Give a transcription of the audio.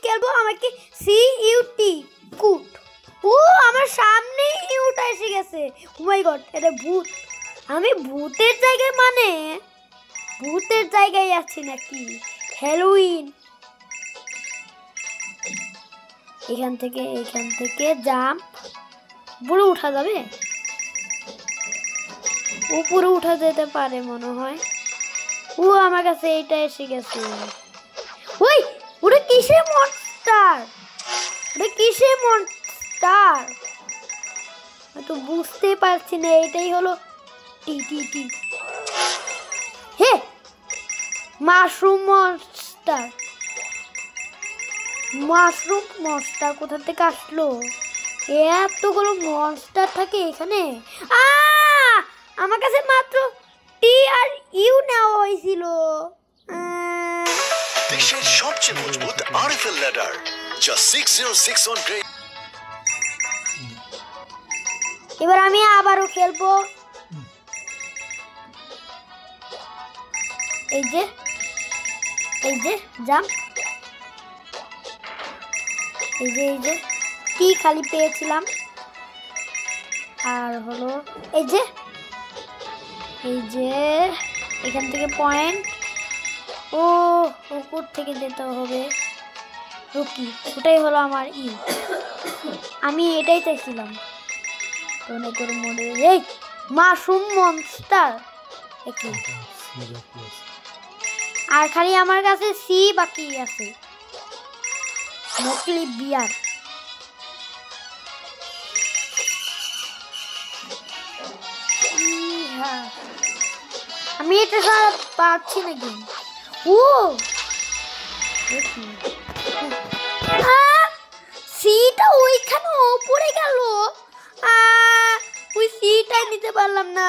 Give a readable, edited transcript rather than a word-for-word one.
খেলবো আমাকে CUT কুট। ও আমার সামনে ইউটা এসে গেছে। ও মাই গড, এটা ভূত। আমি ভূতের জায়গায় মানে ভূতের জায়গায় আছি নাকি? হ্যালোউইন। এখান থেকে জাম্প। উপরে উঠা যাবে? উপরে উঠা যেতে পারে মনে হয়। ও আমার কাছে এইটা এসে গেছে। ওই ওটা কিসের মনস্টার? ওটা কিসের মনস্টার? তো বুঝতে পারছি না। এটাই হলো টি। হে মাশরুম মনস্টার। মাশরুম মনস্টার কোথা থেকে আসলো? এতগুলো মনস্টার থাকে এখানে। আমার কাছে মাত্র টি আর ইউ নেওয়া হয়েছিল। দেশের সবচেয়ে মজবুত আরএফএল ল্যাডার যা 6061 গ্রেড। এবার আমি আবারও খেলবো। এই যে জাম্প। এই যে কি খালি পেয়েছিলাম। আর হলো এই যে এখান থেকে পয়েন্ট। ও উপর থেকে যেতে হবে। রকি, ওটাই হলো আমার ইউ। আমি এটাই চাইছিলাম। এই মাশরুম মনস্টার। আর খালি আমার কাছে সি বাকি আছে। নকলি বিয়ার। আমি এটা ছাড়া পারছি না গেম। ও সিটা ওইখানে উপরে গেল। ওই সিটাই নিতে পারলাম না।